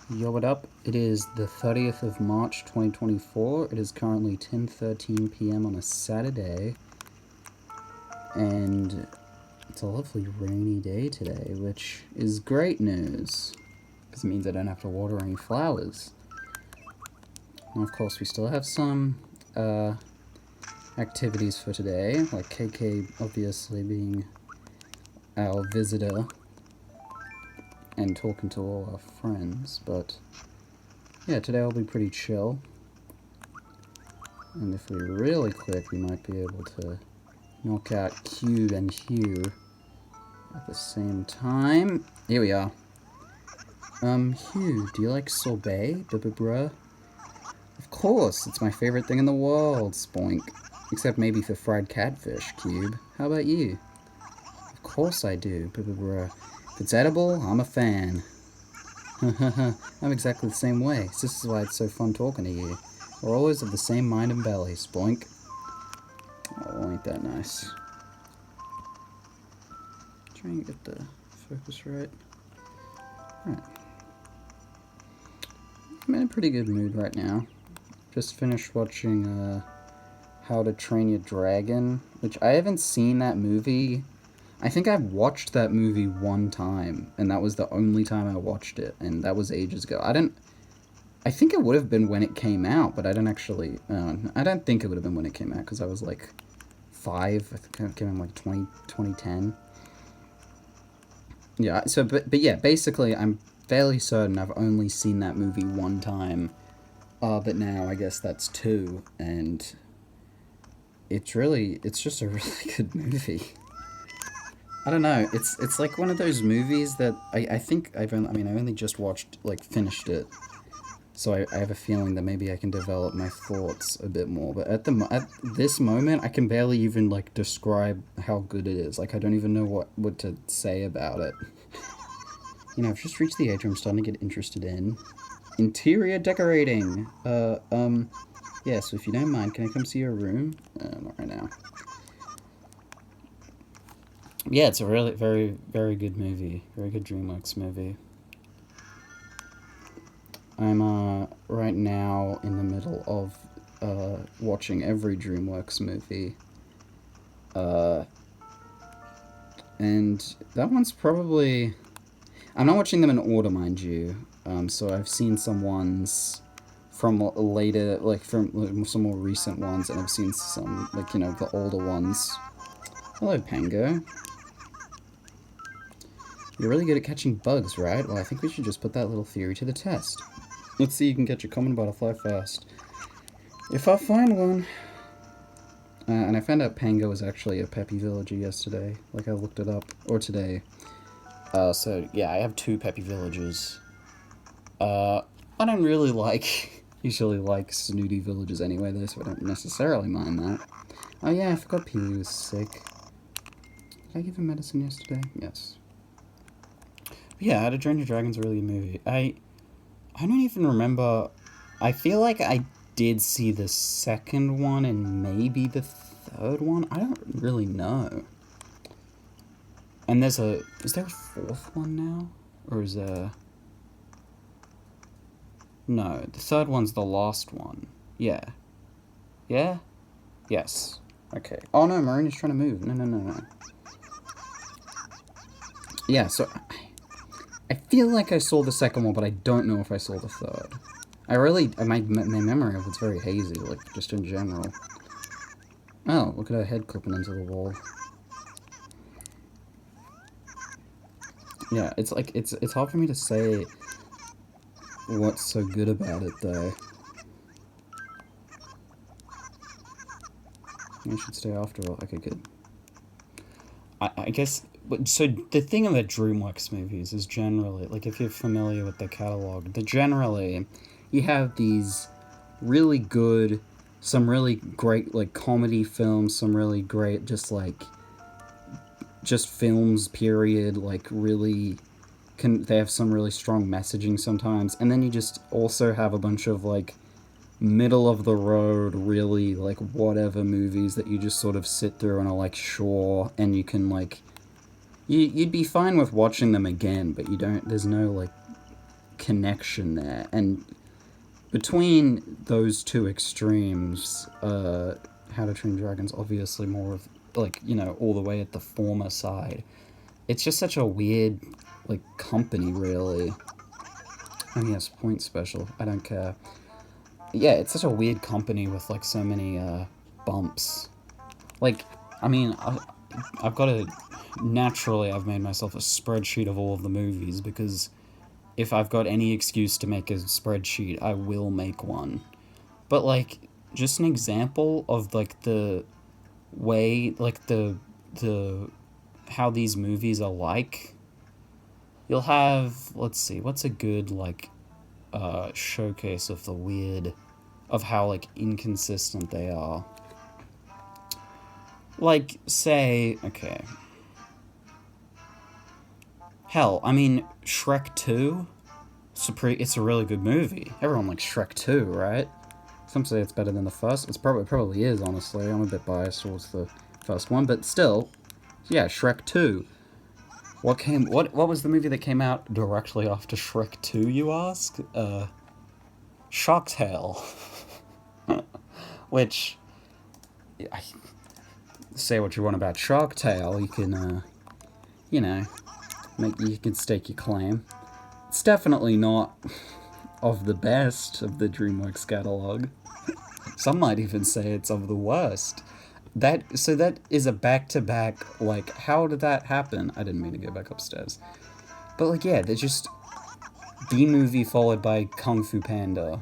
Yo, what up? It is the 30th of March 2024. It is currently 10:13 p.m. on a Saturday, and it's a lovely rainy day today, which is great news because it means I don't have to water any flowers. And of course, we still have some activities for today, like KK obviously being our visitor and talking to all our friends, but yeah, today will be pretty chill. And if we really click, we might be able to knock out Q and Hugh at the same time. Here we are. Hugh, do you like sorbet, bruh? Of course, it's my favorite thing in the world, spoink. Except maybe for fried catfish, Cube. How about you? Of course I do, bruh. If it's edible, I'm a fan. I'm exactly the same way. This is why it's so fun talking to you. We're always of the same mind and belly, spoink. Oh, ain't that nice. Try and get the focus right. Right. I'm in a pretty good mood right now. Just finished watching How to Train Your Dragon, which I haven't seen that movie. I think I've watched that movie one time, and that was the only time I watched it, and that was ages ago. I think it would have been when it came out, but I don't actually, I don't think it would have been when it came out, because I was like 5, I think it came out like 2010. Yeah, so, but yeah, basically, I'm fairly certain I've only seen that movie one time, but now I guess that's 2, and it's just a really good movie. I don't know. It's like one of those movies that I think I only just watched, like, finished it, so I have a feeling that maybe I can develop my thoughts a bit more. But at this moment, I can barely even like describe how good it is. Like, I don't even know what to say about it. You know, I've just reached the age where I'm starting to get interested in interior decorating. Yeah. So if you don't mind, can I come see your room? Not right now. Yeah, it's a really very, very good movie. Very good DreamWorks movie. I'm right now in the middle of watching every DreamWorks movie. And that one's probably... I'm not watching them in order, mind you. So I've seen some ones from later, like from some more recent ones, and I've seen some, like, you know, the older ones. Hello, Pango. You're really good at catching bugs, right? Well, I think we should just put that little theory to the test. Let's see you can catch a common butterfly fast. If I find one. And I found out Pango was actually a Peppy villager yesterday. Like, I looked it up. Or today. So, yeah, I have 2 Peppy villagers. I don't really usually like snooty villagers anyway, though, so I don't necessarily mind that. Oh, yeah, I forgot Peewee was sick. Did I give him medicine yesterday? Yes. Yeah, How to Train Your Dragon's a really good movie. I don't even remember. I feel like I did see the second one and maybe the third one. I don't really know. And is there a 4th one now? Or is there... No, the 3rd one's the last one. Yeah. Yeah? Yes. Okay. Oh no, Marina's trying to move. No. Yeah, so... I feel like I saw the second one, but I don't know if I saw the 3rd. My memory of it's very hazy, like, just in general. Oh, look at her head clipping into the wall. Yeah, it's like, it's hard for me to say what's so good about it, though. I should stay after all. Okay, good. I guess... So, the thing about DreamWorks movies is generally, like, if you're familiar with the catalog, generally, you have these really good, some really great, like, comedy films, some really great, just films, period, like, really... They have some really strong messaging sometimes, and then you just also have a bunch of, like, middle-of-the-road, really, like, whatever movies that you just sort of sit through and are like, sure, and you can, like... You'd be fine with watching them again, but you don't... There's no, like, connection there, and between those two extremes, How to Train Dragon's obviously more of, like, you know, all the way at the former side. It's just such a weird, like, company, really. Oh yes, point special, I don't care. Yeah, it's such a weird company with, like, so many, bumps. Like, I mean, I've got to... Naturally, I've made myself a spreadsheet of all of the movies, because if I've got any excuse to make a spreadsheet, I will make one. But, like, just an example of, like, the way, like, the how these movies are like. You'll have, let's see, what's a good, like, showcase of the weird, of how, like, inconsistent they are. Like, say, okay. Hell, I mean, Shrek 2, it's a really good movie. Everyone likes Shrek 2, right? Some say it's better than the first. It probably is, honestly. I'm a bit biased towards the first one, but still, yeah, Shrek 2. What was the movie that came out directly after Shrek 2, you ask? Shark Tale. Which, say what you want about Shark Tale, you can, you know, you can stake your claim. It's definitely not of the best of the DreamWorks catalog. Some might even say it's of the worst. So that is a back-to-back, like, how did that happen? I didn't mean to go back upstairs. But, like, yeah, they're just B-movie followed by Kung Fu Panda.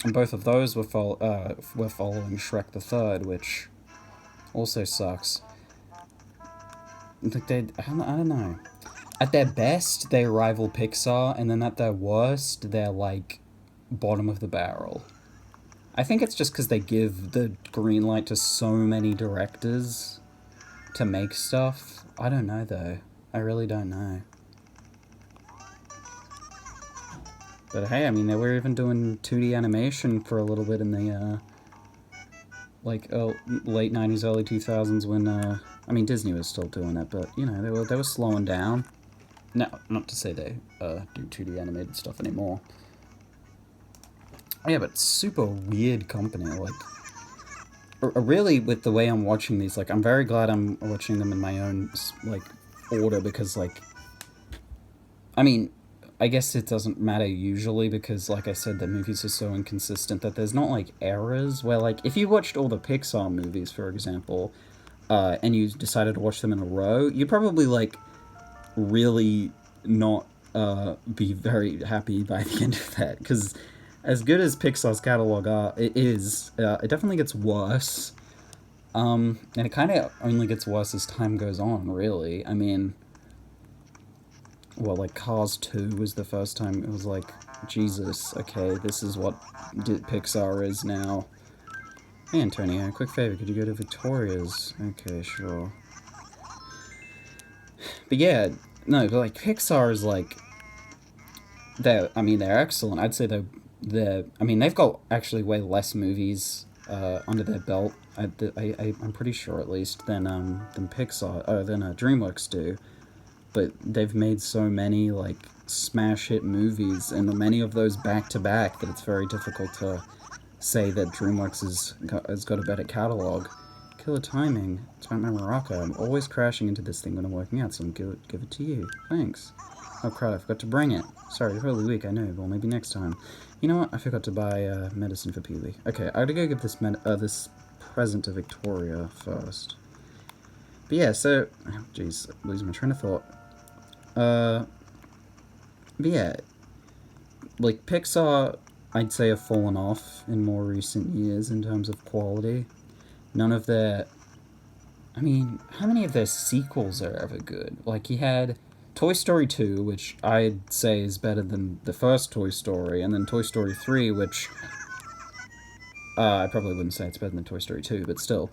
And both of those were following Shrek the Third, which also sucks. Like, I don't know. At their best, they rival Pixar, and then at their worst, they're, like, bottom of the barrel. I think it's just because they give the green light to so many directors to make stuff. I don't know, though. I really don't know. But hey, I mean, they were even doing 2D animation for a little bit in the, like, late 90s, early 2000s when, I mean, Disney was still doing it, but, you know, they were slowing down. No, not to say they, do 2D animated stuff anymore. Yeah, but super weird company, like, really, with the way I'm watching these, like, I'm very glad I'm watching them in my own, like, order, because, like, I mean, I guess it doesn't matter usually, because, like I said, the movies are so inconsistent that there's not, like, errors, where, like, if you watched all the Pixar movies, for example, and you decided to watch them in a row, you'd probably, like, really not, be very happy by the end of that, because as good as Pixar's catalog is, it definitely gets worse. And it kind of only gets worse as time goes on, really. I mean, well, like, Cars 2 was the first time it was like, Jesus, okay, this is what Pixar is now. Hey, Antonio, quick favor, could you go to Victoria's? Okay, sure. But yeah, no, but, like, Pixar is, like, they're excellent. I'd say they've got actually way less movies under their belt. I'm pretty sure, at least, than Pixar, than DreamWorks do. But they've made so many, like, smash hit movies, and many of those back to back, that it's very difficult to say that DreamWorks has got a better catalog. Killer timing. It's about my Morocco. I'm always crashing into this thing when I'm working out, so I'm give it to you. Thanks. Oh crap, I forgot to bring it. Sorry, you're really weak, I know, well, maybe next time. You know what? I forgot to buy medicine for Peewee. Okay, I gotta go give this present to Victoria first. But yeah, so... Oh, jeez, losing my train of thought. But yeah, like, Pixar, I'd say, have fallen off in more recent years in terms of quality. None of their... I mean, how many of their sequels are ever good? Like, you had Toy Story 2, which I'd say is better than the first Toy Story, and then Toy Story 3, which... I probably wouldn't say it's better than Toy Story 2, but still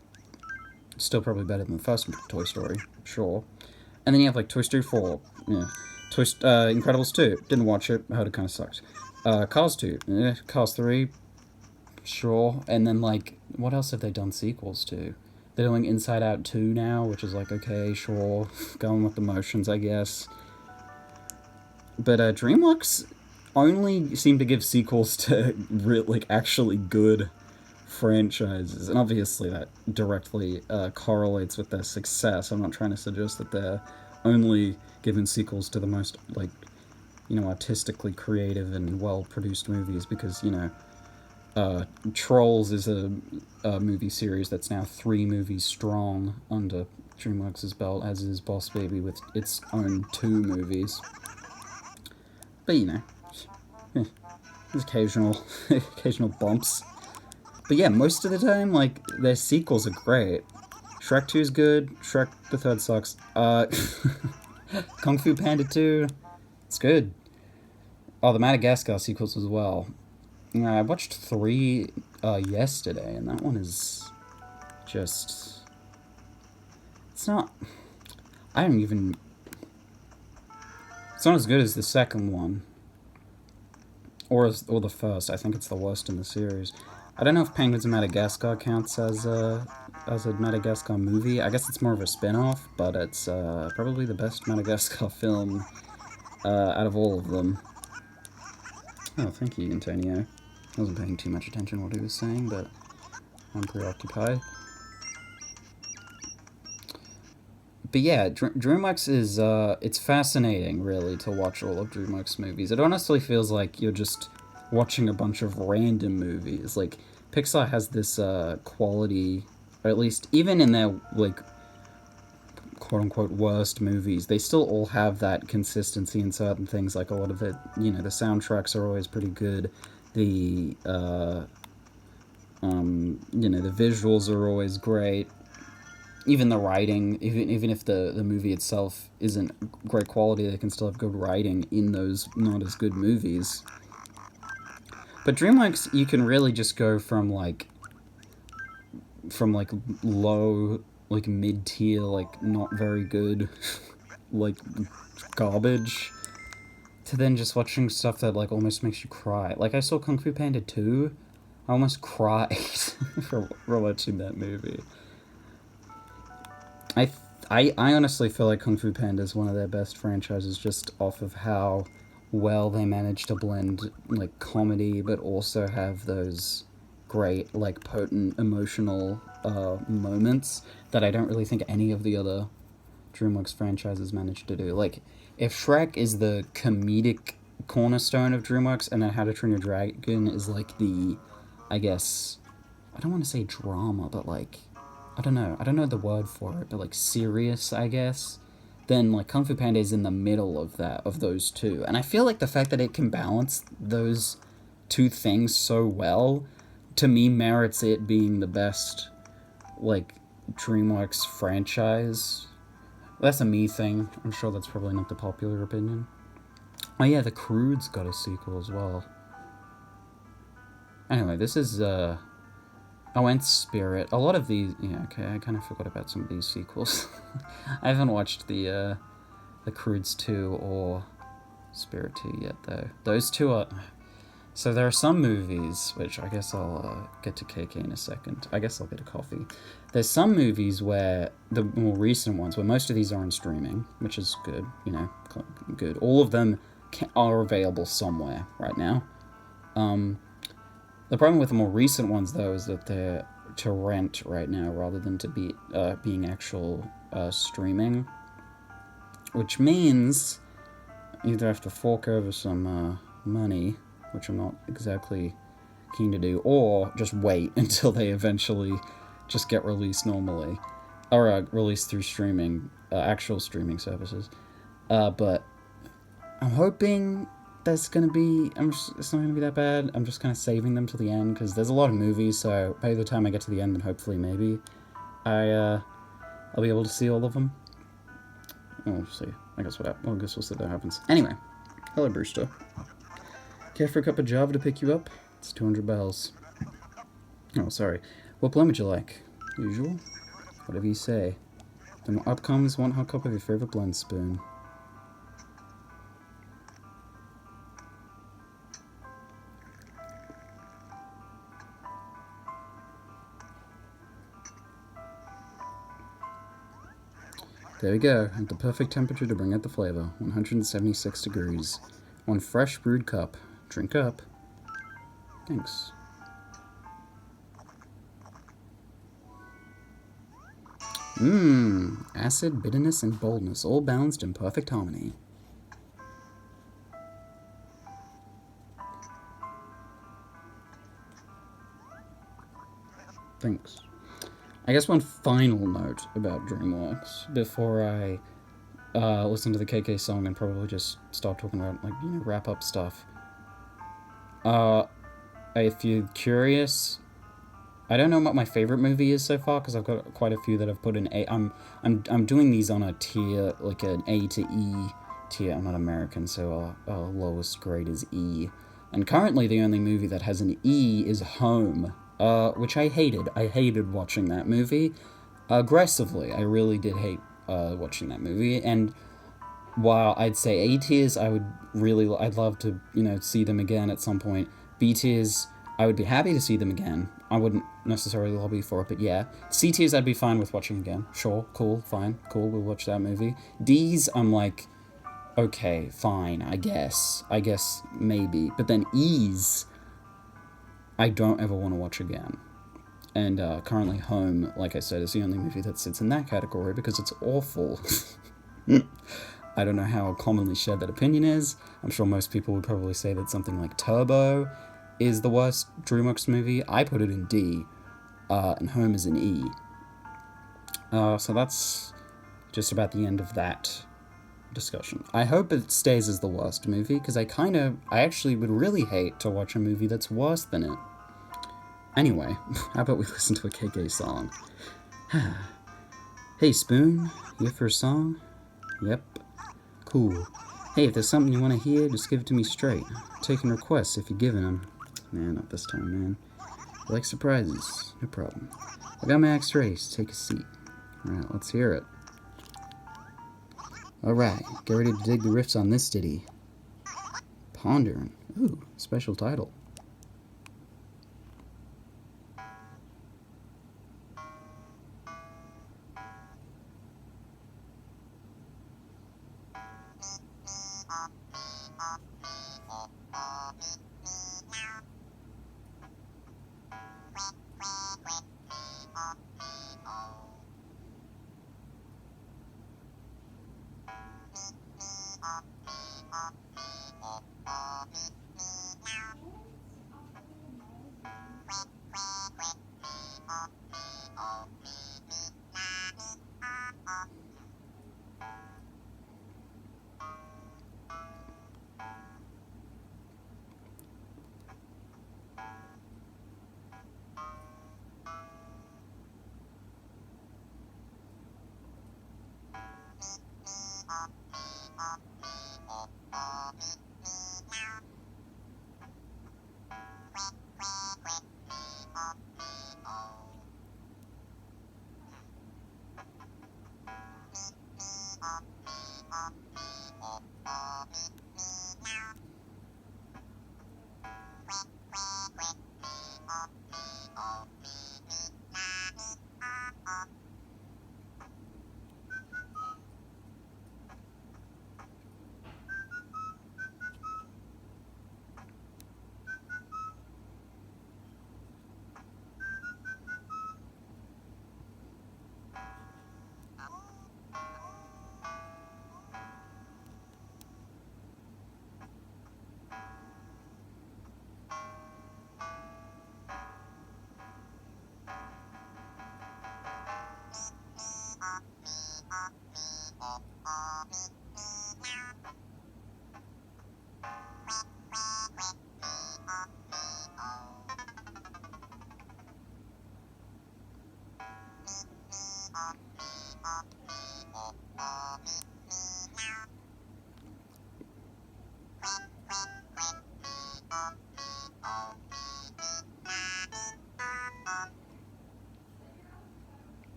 probably better than the first Toy Story, sure. And then you have, like, Toy Story 4, yeah. Incredibles 2, didn't watch it, I heard it kind of sucked. Cars 2, Cars 3, sure. And then, like, what else have they done sequels to? They're doing Inside Out 2 now, which is like, okay, sure, going with the motions, I guess. But DreamWorks, only seem to give sequels to like actually good franchises, and obviously that directly correlates with their success. I'm not trying to suggest that they're only giving sequels to the most, like, you know, artistically creative and well-produced movies, because, you know, Trolls is a movie series that's now 3 movies strong under DreamWorks' belt, as is Boss Baby with its own 2 movies. But, you know, there's occasional bumps. But yeah, most of the time, like, their sequels are great. Shrek 2 is good, Shrek the Third sucks. Kung Fu Panda 2, it's good. Oh, the Madagascar sequels as well. I watched 3 yesterday, and that one is just... It's not... I don't even... It's not as good as the second one. Or the first. I think it's the worst in the series. I don't know if Penguins of Madagascar counts as a Madagascar movie. I guess it's more of a spin-off, but it's probably the best Madagascar film out of all of them. Oh, thank you, Antonio. I wasn't paying too much attention to what he was saying, but I'm preoccupied. But yeah, DreamWorks is, it's fascinating, really, to watch all of DreamWorks movies. It honestly feels like you're just watching a bunch of random movies. Like, Pixar has this quality, or at least even in their, like, quote-unquote worst movies, they still all have that consistency in certain things. Like, a lot of it, you know, the soundtracks are always pretty good. The, you know, the visuals are always great. Even the writing, even if the movie itself isn't great quality, they can still have good writing in those not as good movies. But DreamWorks, you can really just go from low, like mid-tier, like not very good, like garbage, to then just watching stuff that like almost makes you cry. Like, I saw Kung Fu Panda 2, I almost cried for watching that movie. I honestly feel like Kung Fu Panda is one of their best franchises, just off of how well they manage to blend, like, comedy, but also have those great, like, potent, emotional moments that I don't really think any of the other DreamWorks franchises manage to do. Like, if Shrek is the comedic cornerstone of DreamWorks, and then How to Train Your Dragon is, like, the, I guess, I don't want to say drama, but, like, I don't know the word for it, but, like, serious, I guess, then, like, Kung Fu Panda is in the middle of those two. And I feel like the fact that it can balance those two things so well, to me, merits it being the best, like, DreamWorks franchise. That's a me thing. I'm sure that's probably not the popular opinion. Oh yeah, The Croods got a sequel as well. Anyway, this is, Oh, and Spirit. A lot of these... Yeah, okay, I kind of forgot about some of these sequels. I haven't watched the Croods 2 or Spirit 2 yet, though. Those two are... So there are some movies, which I guess I'll get to KK in a second. I guess I'll get a coffee. There's some movies where, the more recent ones, where most of these are on streaming, which is good, you know, good. All of them are available somewhere right now. The problem with the more recent ones, though, is that they're to rent right now rather than to be being actual streaming, which means you either have to fork over some money, which I'm not exactly keen to do, or just wait until they eventually just get released normally, or released through streaming, actual streaming services. But I'm hoping that's gonna be, it's not gonna be that bad. I'm just kind of saving them till the end, because there's a lot of movies, so by the time I get to the end, then hopefully maybe I'll be able to see all of them. We'll see. I guess we'll see what happens. Anyway, hello Brewster. Care for a cup of Java to pick you up? It's 200 bells. Oh, sorry. What blend would you like? Usual? Whatever you say. Then up comes one hot cup of your favorite blend spoon. There we go, at the perfect temperature to bring out the flavor, 176 degrees. One fresh brewed cup. Drink up. Thanks. Mmm. Acid, bitterness, and boldness, all balanced in perfect harmony. Thanks. I guess one final note about DreamWorks before I listen to the KK song and probably just stop talking about, like, you know, wrap up stuff. If you're curious, I don't know what my favorite movie is so far because I've got quite a few that I've put in A. I'm doing these on a tier, like an A to E tier. I'm not American, so our lowest grade is E. And currently the only movie that has an E is Home, which I hated. I hated watching that movie aggressively. I really did hate watching that movie. And while I'd say A tiers, I'd love to, you know, see them again at some point. B tiers, I would be happy to see them again. I wouldn't necessarily lobby for it, but yeah. C tiers, I'd be fine with watching again. Sure, cool, fine, cool, we'll watch that movie. D's, I'm like, okay, fine, I guess, maybe. But then E's, I don't ever want to watch again. And currently Home, like I said, is the only movie that sits in that category because it's awful. I don't know how commonly shared that opinion is. I'm sure most people would probably say that something like Turbo is the worst DreamWorks movie. I put it in D, and Home is in E. So that's just about the end of that discussion. I hope it stays as the worst movie, because I actually would really hate to watch a movie that's worse than it. Anyway, how about we listen to a KK song? Hey Spoon, here for a song? Yep. Cool. Hey, if there's something you want to hear, just give it to me straight. Taking requests if you're giving them. Man, not this time, man. I like surprises. No problem. I got my X-rays. Take a seat. Alright, let's hear it. Alright, get ready to dig the riffs on this ditty. Pondering. Ooh, special title.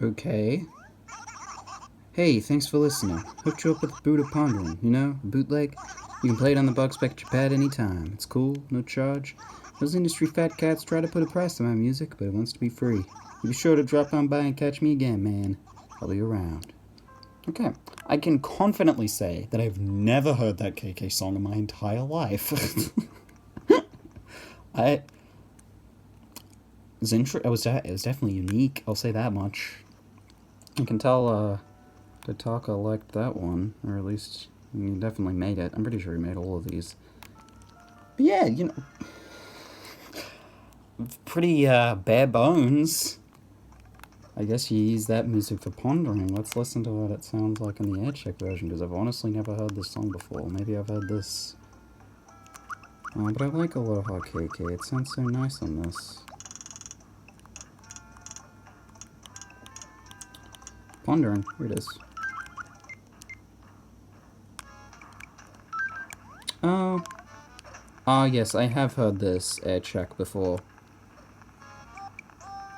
Okay. Hey, thanks for listening. Hooked you up with Buddha Pondering, you know, bootleg. You can play it on the Bug Spectre pad anytime. It's cool, no charge. Those industry fat cats try to put a price on my music, but it wants to be free. You be sure to drop on by and catch me again, man. I'll be around. Okay, I can confidently say that I've never heard that KK song in my entire life. I... It was definitely unique, I'll say that much. You can tell, Tataka liked that one, or at least he definitely made it. I'm pretty sure he made all of these. But yeah, you know, pretty, bare bones. I guess you use that music for pondering. Let's listen to what it sounds like in the aircheck version, because I've honestly never heard this song before. Maybe I've heard this. But I like Aloha KK. It sounds so nice on this. Pondering. Here it is. Oh. Ah, yes, I have heard this aircheck before.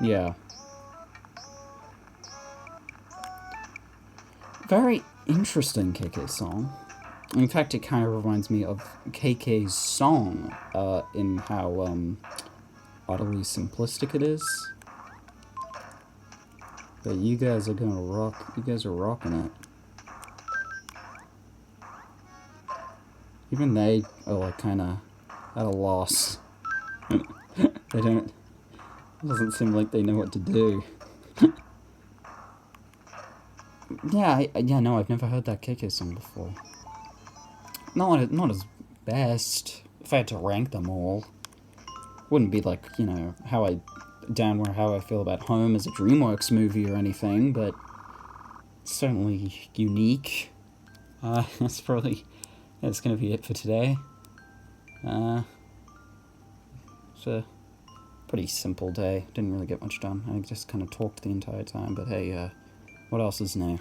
Yeah. Very interesting KK song. In fact, it kind of reminds me of KK's song, in how, utterly simplistic it is. But you guys are gonna rock, you guys are rocking it. Even they are, like, kinda at a loss. They don't, it doesn't seem like they know what to do. Yeah, no, I've never heard that KK song before. Not as best. If I had to rank them all, wouldn't be like, you know, how I feel about Home as a DreamWorks movie or anything, but certainly unique. That's gonna be it for today. It's a pretty simple day. Didn't really get much done. I just kind of talked the entire time, but hey, what else is new?